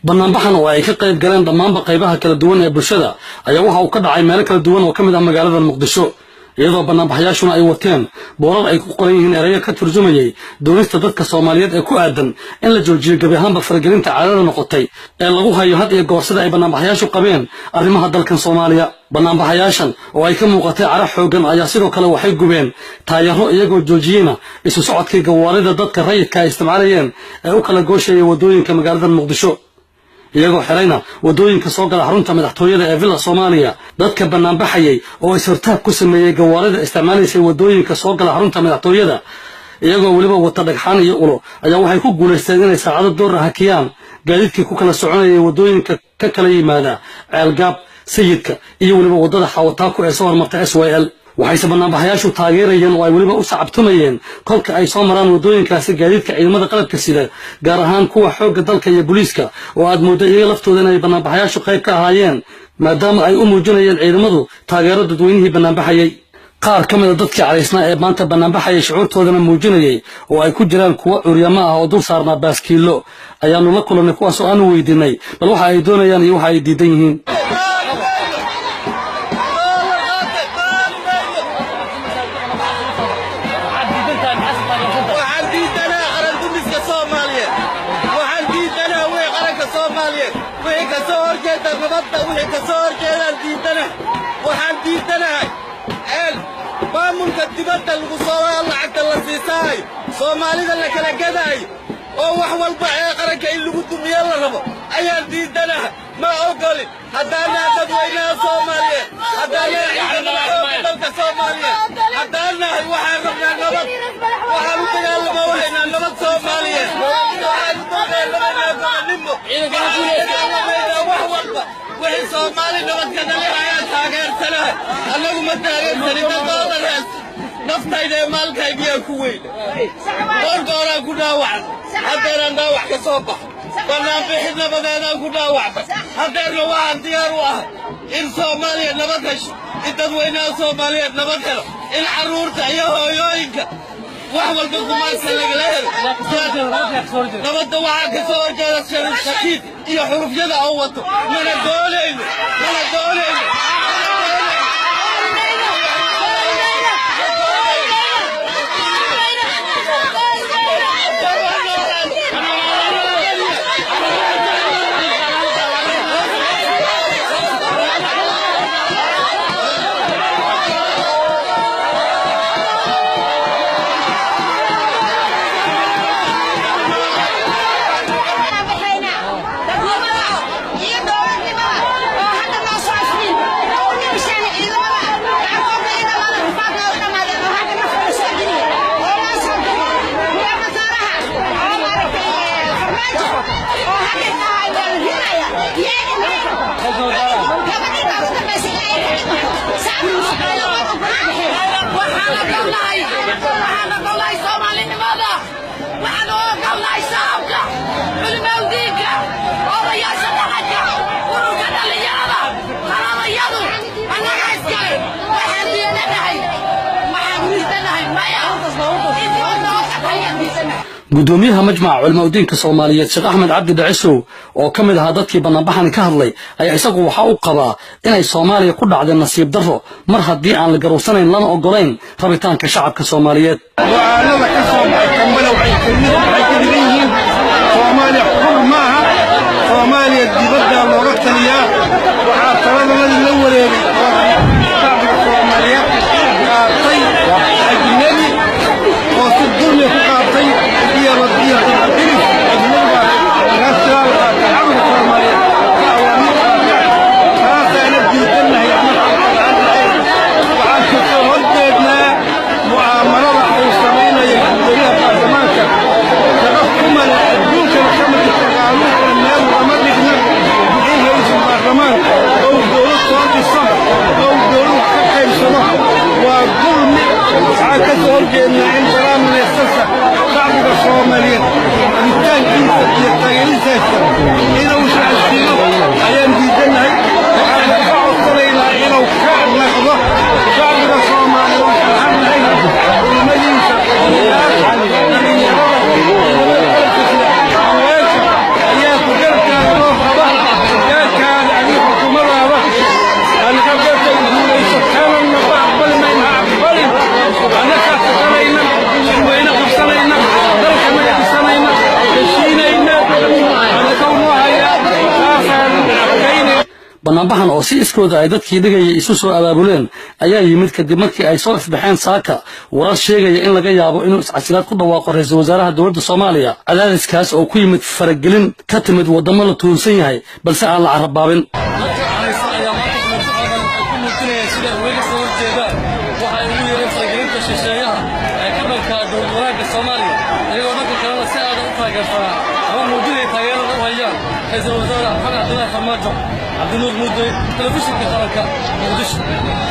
banaanbaxan oo ay ka qayb galeen dhammaanba qaybaha kala duwan ee bulshada ayaa waxa uu ka dhacay meelo kala duwan oo ka mid ah magaalada Muqdisho iyadoo banaanbaxayaashuna ay wateen boorar ay ku qoran yihiin erayo ka turjumayay doonista dadka Soomaaliyeed ee ku aadan in la joojiyo gabi ahaanba faragelinta caadada noqotay ee lagu hayo had iyo goor sida ay banaanbaxayaashu qabeen arrimaha dalkan Soomaaliya banaanbaxayaashan oo ay ka muuqatay carab xoogan ayaa sidoo kale waxay gubeen taayaro iyagoo joojiyayna isu socodkii gawaarida dadka rayidka ay isticmaalayeen ee u kala gooshayay wadooyinka magaalada Muqdisho iyagoo xirayna wadooyinka soo gala xarunta madaxtooyada ee Villa Soomaaliya dadka banaanbaxayay oo ay sortaab ku sameeyay gawaarida isticmaalaysay wadooyinka soo gala xarunta madaxtooyada iyagoo waliba wata dhagxaan iyo ulo ayaa waxay ku guuleysteen inay saacado door hakiyaan gaadiidkii ku kala soconayay wadooyinka ka kala yimaada ceelgaab sayidka iyo waliba wadada xawataako ee soo martay SYL waxay banaanbaxayaashu taageerayeen oo ay waliba u sacabtumayeen kolka ay soo maraan wadooyinkaasi gaadiidka ciidamada qalabka sida gaar ahaan kuwa xoogga dalka iyo booliiska oo aad mooday iyaga laftooda inay banaanbaxayaashu qayb ka ahaayeen maadaama ay u muujinayeen ciidamadu taageero dadweynihii banaanbaxayay qaar ka mid ah dadkii caraysnaa ee maanta banaanbaxayay shucuurtoodana muujinayay oo ay ku jiraan kuwa curyamo ah oo dul saarnaa baaskiilo ayaanu la kulannay kuwaas oo aanu weydiinay bal waxa ay doonayaan iyo waxa ay diidan yihiin waxaan diidanahay maamulka dibadda lagu soo lacagta la siisay Soomaalida la kala gaday oo wax walba ee qaranka in lagu dumiyo la rabo ayaan diidanahay ma ogoli hadana dadweynaha Soomaaliyeed hadana dalka Soomaaliyeed hadana waxaan rabnaa nabad waxaan u dagaalamaynaa nabad Soomaaliyeed waxaan u dagaalamaynaa wax walba wixii Soomaali nabad ka dhaliyaa taageertanahay anagu ma taageersanin naftayda maalkayga ku weyn doora ku dhaawac haddana dhaawac ka soo bax banaanbixina badeena ku dhaawac haddana waan diyaar u ah in Soomaaliya nabad hesho in dadweynaha Soomaaliyeed nabad helo in caruurta iyo hooyooyinka wax walba kumaasa laga helo nabadda waxaa ka soo horjeeda shakiid iyo xurufyada oo wato mana doonayno gudoomiyaha majmaca culimada Soomaaliyeed Sheekh Axmed Cabdi Dhacisow oo kamid ah dadkii banaanbaxan ka hadlay ayaa isagu waxa uu qabaa inay Soomaaliya ku dhacday nasiib darro mar haddii aan la garoosanayn lana ogolayn rabitaanka shacabka Soomaaliyeed وأنا كسر كمبلة وعيكلين Soomaaliya xur maaha Soomaaliya dibadda looga taliyaa waxa talada la wareegay shacabka Soomaaliyeed qaatay ajnabi oo si dulmi ku qaatay iyo wadiyo ajnabi national shacabka Soomaaliyeed taasayna diidanahay waxaan soo horjeednaa mu'aamalada ay sameynayaan guddiga baarlamaanka تقوم الدول كما تقالوا الناس وما نحن إيه رئيس البرلمان أو الدولة صوت الصهر أو الدولة حتى الصلاح والظلم عكس أرجعنا عند رام الأساسة شعب الصوماليين بالتالي يتغير سياسة إذا وش عزيزه أيام جدا هاي وعلى بعض إلى وكان لحظة شعب الصوماليين وحنا هاي المدينة banaanbaxan oo si iskooda ay dadkii dhigayay isu soo abaabuleen ayaa yimid kadib markii ay soo ifbaxeen saaka warar sheegaya in laga yaabo inuu iscasilaad ku dhawaaqo ra'iisul wasaaraha dowladda Soomaaliya cadaadiskaas oo ku yimid faragelin ka timid wadamo la tuunsan yahay balse aan la carabaabin رئيس الوزراء محمد عبد الله فرماجو عبد النور مودي تلفزيون كهرباء مقدش